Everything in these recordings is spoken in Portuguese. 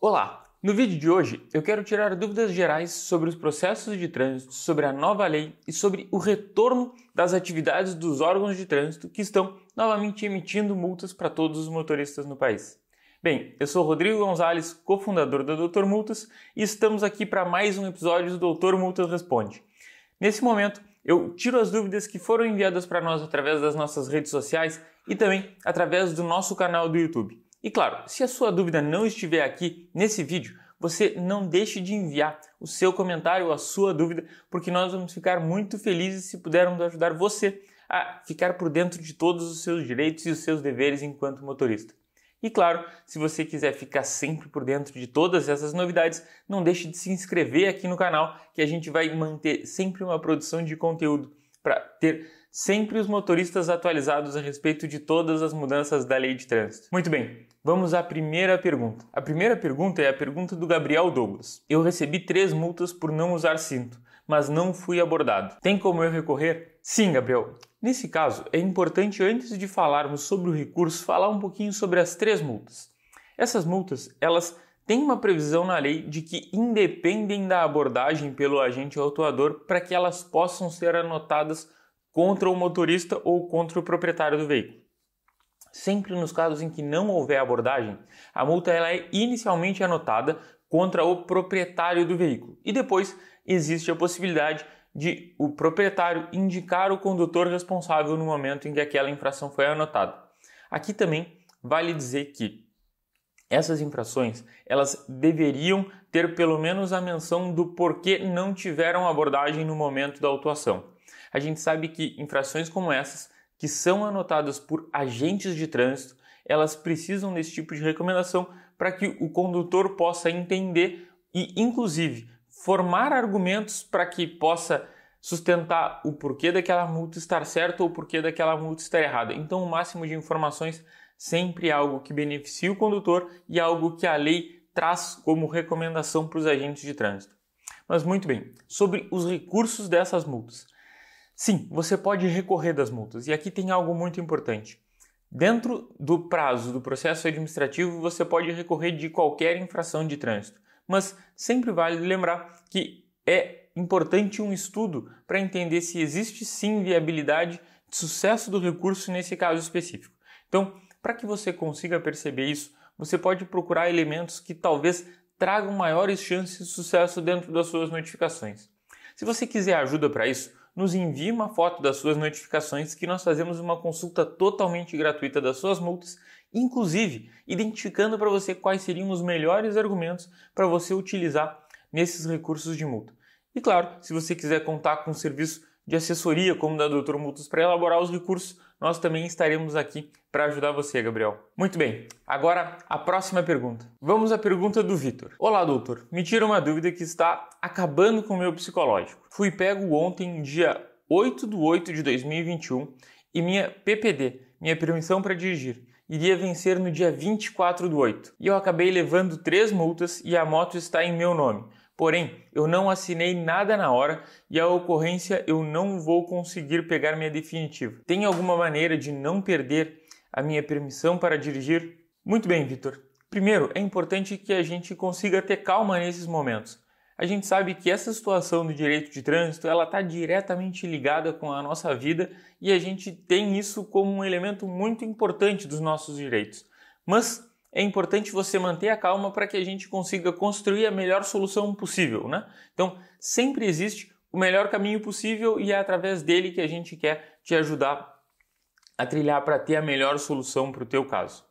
Olá! No vídeo de hoje eu quero tirar dúvidas gerais sobre os processos de trânsito, sobre a nova lei e sobre o retorno das atividades dos órgãos de trânsito que estão novamente emitindo multas para todos os motoristas no país. Bem, eu sou Rodrigo Gonzalez, cofundador da Dr. Multas, e estamos aqui para mais um episódio do Dr. Multas Responde. Nesse momento, eu tiro as dúvidas que foram enviadas para nós através das nossas redes sociais e também através do nosso canal do YouTube. E claro, se a sua dúvida não estiver aqui nesse vídeo, você não deixe de enviar o seu comentário ou a sua dúvida, porque nós vamos ficar muito felizes se pudermos ajudar você a ficar por dentro de todos os seus direitos e os seus deveres enquanto motorista. E claro, se você quiser ficar sempre por dentro de todas essas novidades, não deixe de se inscrever aqui no canal, que a gente vai manter sempre uma produção de conteúdo para ter sempre os motoristas atualizados a respeito de todas as mudanças da lei de trânsito. Muito bem, vamos à primeira pergunta. A primeira pergunta é a pergunta do Gabriel Douglas. Eu recebi 3 multas por não usar cinto, mas não fui abordado. Tem como eu recorrer? Sim, Gabriel. Nesse caso, é importante, antes de falarmos sobre o recurso, falar um pouquinho sobre as 3 multas. Essas multas, elas têm uma previsão na lei de que independem da abordagem pelo agente autuador para que elas possam ser anotadas contra o motorista ou contra o proprietário do veículo. Sempre nos casos em que não houver abordagem, a multa ela é inicialmente anotada contra o proprietário do veículo e depois existe a possibilidade de o proprietário indicar o condutor responsável no momento em que aquela infração foi anotada. Aqui também vale dizer que essas infrações elas deveriam ter pelo menos a menção do porquê não tiveram abordagem no momento da autuação. A gente sabe que infrações como essas, que são anotadas por agentes de trânsito, elas precisam desse tipo de recomendação para que o condutor possa entender e, inclusive, formar argumentos para que possa sustentar o porquê daquela multa estar certa ou o porquê daquela multa estar errada. Então, o máximo de informações sempre é algo que beneficia o condutor e algo que a lei traz como recomendação para os agentes de trânsito. Mas muito bem, sobre os recursos dessas multas. Sim, você pode recorrer das multas e aqui tem algo muito importante. Dentro do prazo do processo administrativo, você pode recorrer de qualquer infração de trânsito, mas sempre vale lembrar que é importante um estudo para entender se existe sim viabilidade de sucesso do recurso nesse caso específico. Então, para que você consiga perceber isso, você pode procurar elementos que talvez tragam maiores chances de sucesso dentro das suas notificações. Se você quiser ajuda para isso, nos envie uma foto das suas notificações que nós fazemos uma consulta totalmente gratuita das suas multas, inclusive identificando para você quais seriam os melhores argumentos para você utilizar nesses recursos de multa. E claro, se você quiser contar com um serviço de assessoria como da Dr. Multas para elaborar os recursos, nós também estaremos aqui para ajudar você, Gabriel. Muito bem, agora a próxima pergunta. Vamos à pergunta do Vitor. Olá, doutor. Me tira uma dúvida que está acabando com o meu psicológico. Fui pego ontem, dia 8/8/2021, e minha PPD, minha permissão para dirigir, iria vencer no dia 24/8. E eu acabei levando 3 multas e a moto está em meu nome. Porém, eu não assinei nada na hora e a ocorrência eu não vou conseguir pegar minha definitiva. Tem alguma maneira de não perder a minha permissão para dirigir? Muito bem, Vitor. Primeiro, é importante que a gente consiga ter calma nesses momentos. A gente sabe que essa situação do direito de trânsito ela está diretamente ligada com a nossa vida e a gente tem isso como um elemento muito importante dos nossos direitos. Mas é importante você manter a calma para que a gente consiga construir a melhor solução possível, né? Então, sempre existe o melhor caminho possível e é através dele que a gente quer te ajudar a trilhar para ter a melhor solução para o teu caso.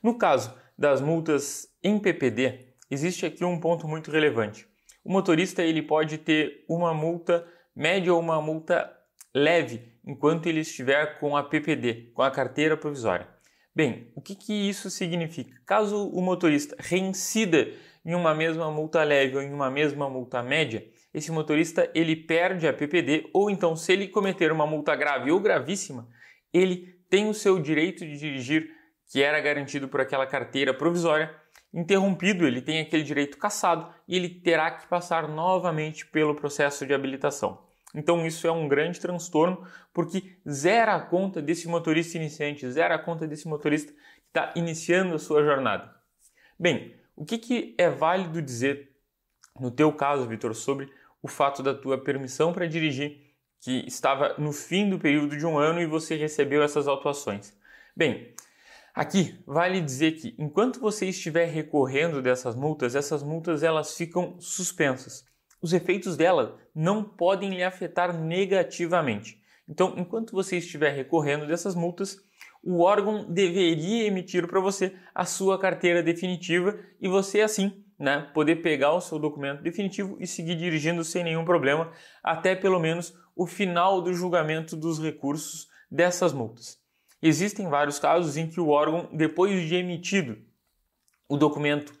No caso das multas em PPD, existe aqui um ponto muito relevante. O motorista ele pode ter uma multa média ou uma multa leve enquanto ele estiver com a PPD, com a carteira provisória. Bem, o que isso significa? Caso o motorista reincida em uma mesma multa leve ou em uma mesma multa média, esse motorista ele perde a PPD ou então se ele cometer uma multa grave ou gravíssima, ele tem o seu direito de dirigir, que era garantido por aquela carteira provisória, interrompido, ele tem aquele direito cassado e ele terá que passar novamente pelo processo de habilitação. Então isso é um grande transtorno porque zera a conta desse motorista iniciante, zera a conta desse motorista que está iniciando a sua jornada. Bem, o que é válido dizer, no teu caso, Vitor, sobre o fato da tua permissão para dirigir, que estava no fim do período de 1 ano e você recebeu essas autuações? Bem, aqui vale dizer que enquanto você estiver recorrendo dessas multas, essas multas elas ficam suspensas. Os efeitos dela não podem lhe afetar negativamente. Então, enquanto você estiver recorrendo dessas multas, o órgão deveria emitir para você a sua carteira definitiva e você assim, poder pegar o seu documento definitivo e seguir dirigindo sem nenhum problema até pelo menos o final do julgamento dos recursos dessas multas. Existem vários casos em que o órgão, depois de emitido o documento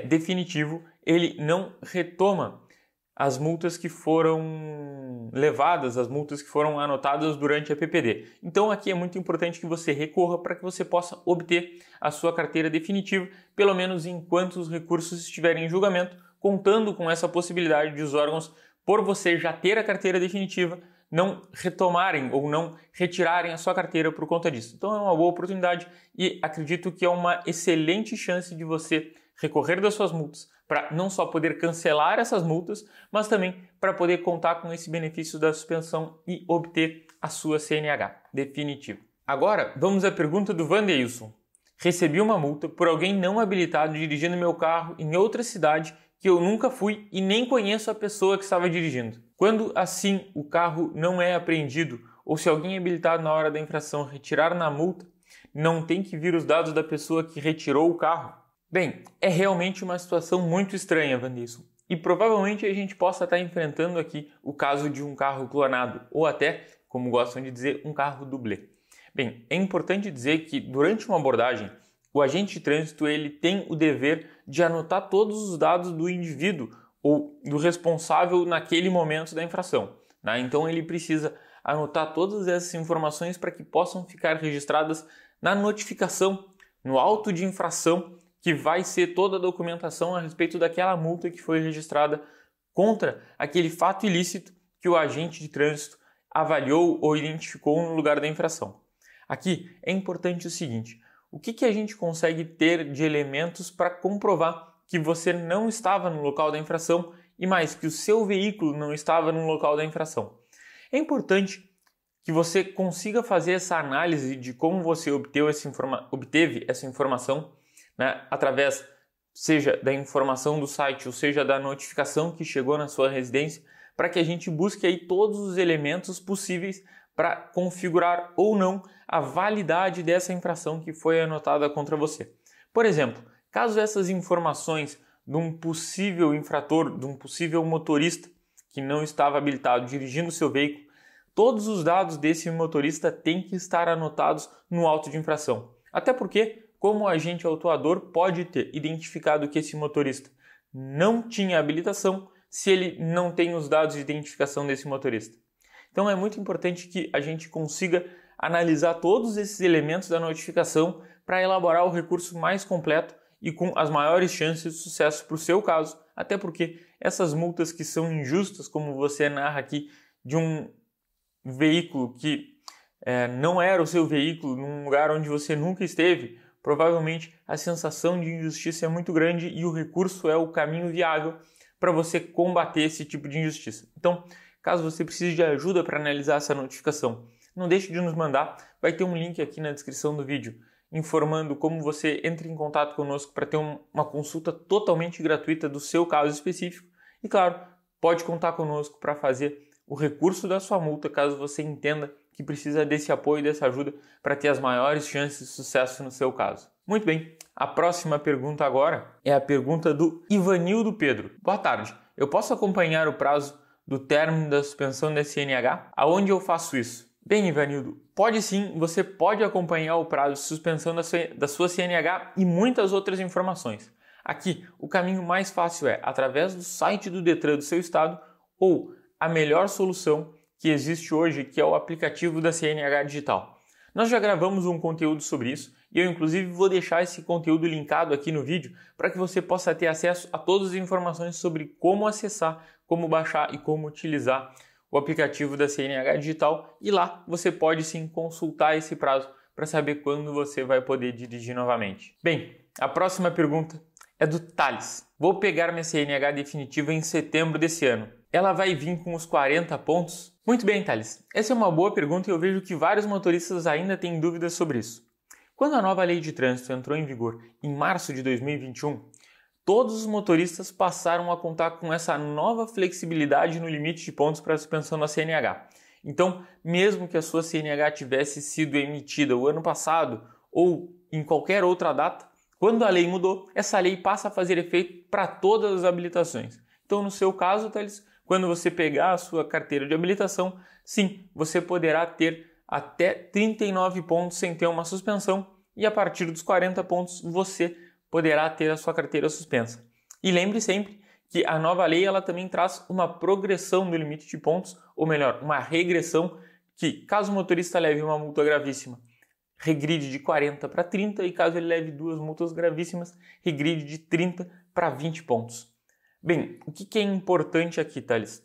definitivo, ele não retoma as multas que foram levadas, as multas que foram anotadas durante a PPD. Então aqui é muito importante que você recorra para que você possa obter a sua carteira definitiva, pelo menos enquanto os recursos estiverem em julgamento, contando com essa possibilidade de os órgãos, por você já ter a carteira definitiva, não retomarem ou não retirarem a sua carteira por conta disso. Então é uma boa oportunidade e acredito que é uma excelente chance de você recorrer das suas multas para não só poder cancelar essas multas, mas também para poder contar com esse benefício da suspensão e obter a sua CNH definitiva. Agora, vamos à pergunta do Vandeilson. Recebi uma multa por alguém não habilitado dirigindo meu carro em outra cidade que eu nunca fui e nem conheço a pessoa que estava dirigindo. Quando, assim, o carro não é apreendido ou se alguém habilitado na hora da infração retirar na multa, não tem que vir os dados da pessoa que retirou o carro? Bem, é realmente uma situação muito estranha, Vandeilson, e provavelmente a gente possa estar enfrentando aqui o caso de um carro clonado, ou até, como gostam de dizer, um carro dublê. Bem, é importante dizer que durante uma abordagem, o agente de trânsito ele tem o dever de anotar todos os dados do indivíduo ou do responsável naquele momento da infração. Então ele precisa anotar todas essas informações para que possam ficar registradas na notificação, no auto de infração, que vai ser toda a documentação a respeito daquela multa que foi registrada contra aquele fato ilícito que o agente de trânsito avaliou ou identificou no lugar da infração. Aqui é importante o seguinte: o que a gente consegue ter de elementos para comprovar que você não estava no local da infração e mais, que o seu veículo não estava no local da infração? É importante que você consiga fazer essa análise de como você obteve essa informação, através, seja da informação do site ou seja da notificação que chegou na sua residência, para que a gente busque aí todos os elementos possíveis para configurar ou não a validade dessa infração que foi anotada contra você. Por exemplo, caso essas informações de um possível infrator, de um possível motorista que não estava habilitado dirigindo o seu veículo, todos os dados desse motorista têm que estar anotados no auto de infração. Até porque, como o agente autuador pode ter identificado que esse motorista não tinha habilitação se ele não tem os dados de identificação desse motorista. Então é muito importante que a gente consiga analisar todos esses elementos da notificação para elaborar o recurso mais completo e com as maiores chances de sucesso para o seu caso, até porque essas multas que são injustas, como você narra aqui, de um veículo que não era o seu veículo, num lugar onde você nunca esteve, provavelmente a sensação de injustiça é muito grande e o recurso é o caminho viável para você combater esse tipo de injustiça. Então, caso você precise de ajuda para analisar essa notificação, não deixe de nos mandar, vai ter um link aqui na descrição do vídeo informando como você entra em contato conosco para ter uma consulta totalmente gratuita do seu caso específico e, claro, pode contar conosco para fazer o recurso da sua multa caso você entenda que precisa desse apoio e dessa ajuda para ter as maiores chances de sucesso no seu caso. Muito bem, a próxima pergunta agora é a pergunta do Ivanildo Pedro. Boa tarde, eu posso acompanhar o prazo do término da suspensão da CNH? Aonde eu faço isso? Bem, Ivanildo, pode sim, você pode acompanhar o prazo de suspensão da sua CNH e muitas outras informações. Aqui, o caminho mais fácil é através do site do Detran do seu estado ou a melhor solução que existe hoje, que é o aplicativo da CNH Digital. Nós já gravamos um conteúdo sobre isso e eu inclusive vou deixar esse conteúdo linkado aqui no vídeo para que você possa ter acesso a todas as informações sobre como acessar, como baixar e como utilizar o aplicativo da CNH Digital e lá você pode sim consultar esse prazo para saber quando você vai poder dirigir novamente. Bem, a próxima pergunta é do Thales. Vou pegar minha CNH definitiva em setembro desse ano. Ela vai vir com os 40 pontos? Muito bem, Thales. Essa é uma boa pergunta e eu vejo que vários motoristas ainda têm dúvidas sobre isso. Quando a nova lei de trânsito entrou em vigor em março de 2021, todos os motoristas passaram a contar com essa nova flexibilidade no limite de pontos para a suspensão da CNH. Então, mesmo que a sua CNH tivesse sido emitida o ano passado ou em qualquer outra data, quando a lei mudou, essa lei passa a fazer efeito para todas as habilitações. Então, no seu caso, Thales, quando você pegar a sua carteira de habilitação, sim, você poderá ter até 39 pontos sem ter uma suspensão e a partir dos 40 pontos você poderá ter a sua carteira suspensa. E lembre sempre que a nova lei ela também traz uma progressão do limite de pontos, ou melhor, uma regressão que, caso o motorista leve uma multa gravíssima, regride de 40 para 30 e caso ele leve duas multas gravíssimas, regride de 30 para 20 pontos. Bem, o que é importante aqui, Thales?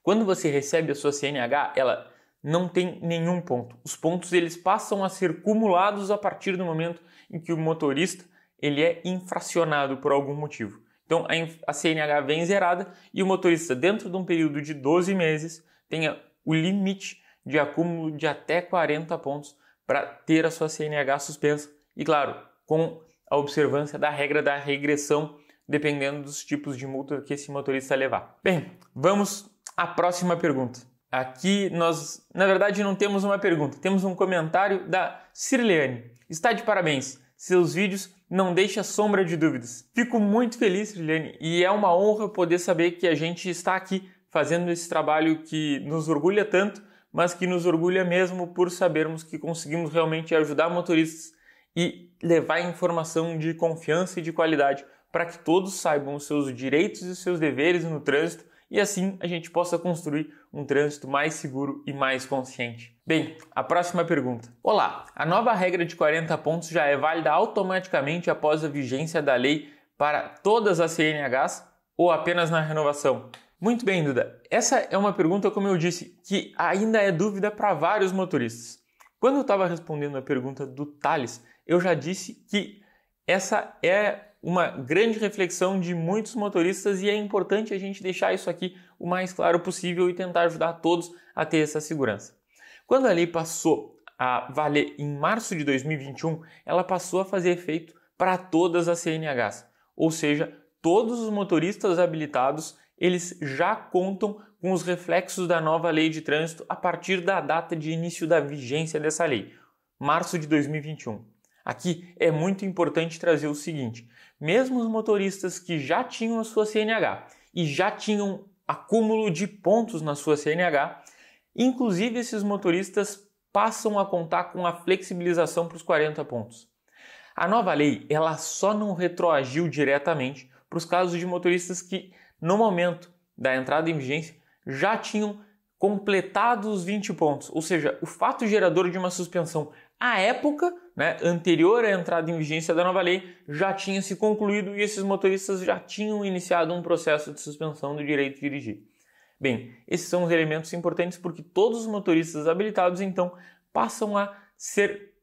Quando você recebe a sua CNH, ela não tem nenhum ponto. Os pontos eles passam a ser cumulados a partir do momento em que o motorista ele é infracionado por algum motivo. Então a CNH vem zerada e o motorista, dentro de um período de 12 meses, tenha o limite de acúmulo de até 40 pontos para ter a sua CNH suspensa e, claro, com a observância da regra da regressão, dependendo dos tipos de multa que esse motorista levar. Bem, vamos à próxima pergunta. Aqui nós, na verdade, não temos uma pergunta, temos um comentário da Cirleane. Está de parabéns, seus vídeos não deixam sombra de dúvidas. Fico muito feliz, Cirleane, e é uma honra poder saber que a gente está aqui fazendo esse trabalho que nos orgulha tanto, mas que nos orgulha mesmo por sabermos que conseguimos realmente ajudar motoristas e levar informação de confiança e de qualidade para que todos saibam os seus direitos e os seus deveres no trânsito e assim a gente possa construir um trânsito mais seguro e mais consciente. Bem, a próxima pergunta. Olá, a nova regra de 40 pontos já é válida automaticamente após a vigência da lei para todas as CNHs ou apenas na renovação? Muito bem, Duda. Essa é uma pergunta, como eu disse, que ainda é dúvida para vários motoristas. Quando eu estava respondendo a pergunta do Thales, eu já disse que essa é uma grande reflexão de muitos motoristas e é importante a gente deixar isso aqui o mais claro possível e tentar ajudar todos a ter essa segurança. Quando a lei passou a valer em março de 2021, ela passou a fazer efeito para todas as CNHs, ou seja, todos os motoristas habilitados eles já contam com os reflexos da nova lei de trânsito a partir da data de início da vigência dessa lei, março de 2021. Aqui é muito importante trazer o seguinte, mesmo os motoristas que já tinham a sua CNH e já tinham acúmulo de pontos na sua CNH, inclusive esses motoristas passam a contar com a flexibilização para os 40 pontos. A nova lei ela só não retroagiu diretamente para os casos de motoristas que, no momento da entrada em vigência, já tinham completado os 20 pontos, ou seja, o fato gerador de uma suspensão à época, anterior à entrada em vigência da nova lei, já tinha se concluído e esses motoristas já tinham iniciado um processo de suspensão do direito de dirigir. Bem, esses são os elementos importantes porque todos os motoristas habilitados, então, passam a ser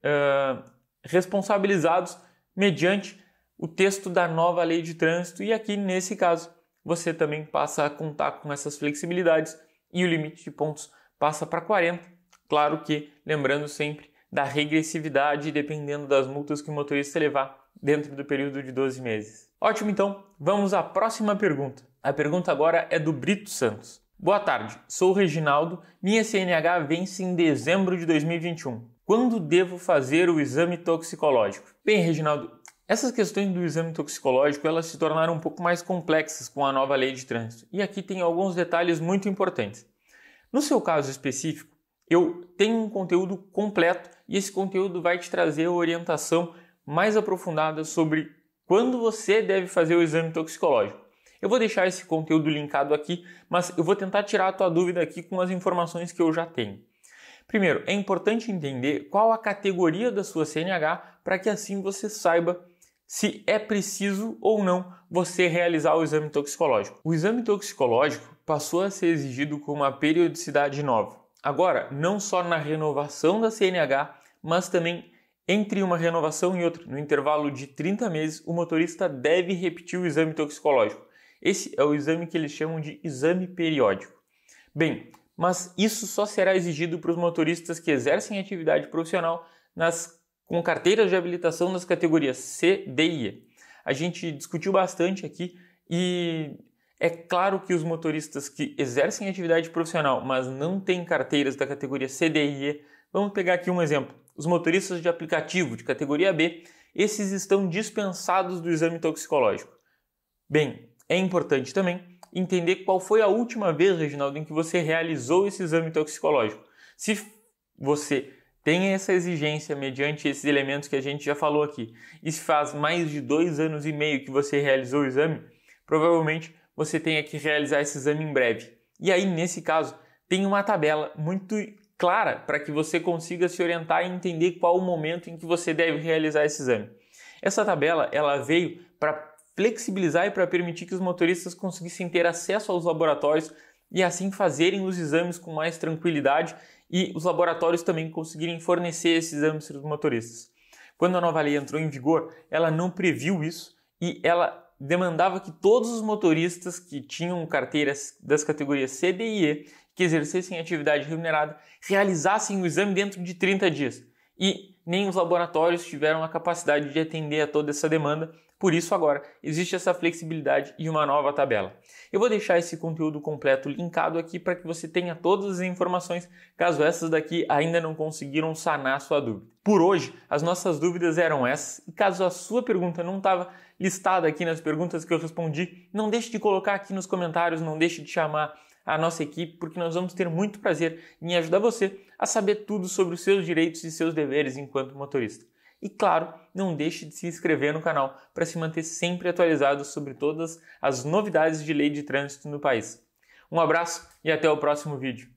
responsabilizados mediante o texto da nova lei de trânsito e aqui, nesse caso, você também passa a contar com essas flexibilidades e o limite de pontos passa para 40. Claro que, lembrando sempre da regressividade dependendo das multas que o motorista levar dentro do período de 12 meses. Ótimo, então, vamos à próxima pergunta. A pergunta agora é do Brito Santos. Boa tarde, sou o Reginaldo, minha CNH vence em dezembro de 2021. Quando devo fazer o exame toxicológico? Bem, Reginaldo, essas questões do exame toxicológico elas se tornaram um pouco mais complexas com a nova lei de trânsito. E aqui tem alguns detalhes muito importantes. No seu caso específico, eu tenho um conteúdo completo e esse conteúdo vai te trazer a orientação mais aprofundada sobre quando você deve fazer o exame toxicológico. Eu vou deixar esse conteúdo linkado aqui, mas eu vou tentar tirar a tua dúvida aqui com as informações que eu já tenho. Primeiro, é importante entender qual a categoria da sua CNH para que assim você saiba se é preciso ou não você realizar o exame toxicológico. O exame toxicológico passou a ser exigido com uma periodicidade nova. Agora, não só na renovação da CNH, mas também Entre uma renovação e outra, no intervalo de 30 meses, o motorista deve repetir o exame toxicológico. Esse é o exame que eles chamam de exame periódico. Bem, mas isso só será exigido para os motoristas que exercem atividade profissional com carteiras de habilitação das categorias C, D e E. A gente discutiu bastante aqui e é claro que os motoristas que exercem atividade profissional, mas não têm carteiras da categoria C, D e E, vamos pegar aqui um exemplo. Os motoristas de aplicativo de categoria B, esses estão dispensados do exame toxicológico. Bem, é importante também entender qual foi a última vez, Reginaldo, em que você realizou esse exame toxicológico. Se você tem essa exigência mediante esses elementos que a gente já falou aqui, e se faz mais de 2 anos e meio que você realizou o exame, provavelmente você tenha que realizar esse exame em breve. E aí, nesse caso, tem uma tabela muito clara para que você consiga se orientar e entender qual o momento em que você deve realizar esse exame. Essa tabela ela veio para flexibilizar e para permitir que os motoristas conseguissem ter acesso aos laboratórios e assim fazerem os exames com mais tranquilidade e os laboratórios também conseguirem fornecer esses exames para os motoristas. Quando a nova lei entrou em vigor, ela não previu isso e ela demandava que todos os motoristas que tinham carteiras das categorias C, D e E, que exercessem atividade remunerada, realizassem o exame dentro de 30 dias. E nem os laboratórios tiveram a capacidade de atender a toda essa demanda, por isso agora existe essa flexibilidade e uma nova tabela. Eu vou deixar esse conteúdo completo linkado aqui para que você tenha todas as informações, caso essas daqui ainda não conseguiram sanar a sua dúvida. Por hoje, as nossas dúvidas eram essas, e caso a sua pergunta não estava listada aqui nas perguntas que eu respondi, não deixe de colocar aqui nos comentários, não deixe de chamar a nossa equipe, porque nós vamos ter muito prazer em ajudar você a saber tudo sobre os seus direitos e seus deveres enquanto motorista. E claro, não deixe de se inscrever no canal para se manter sempre atualizado sobre todas as novidades de lei de trânsito no país. Um abraço e até o próximo vídeo.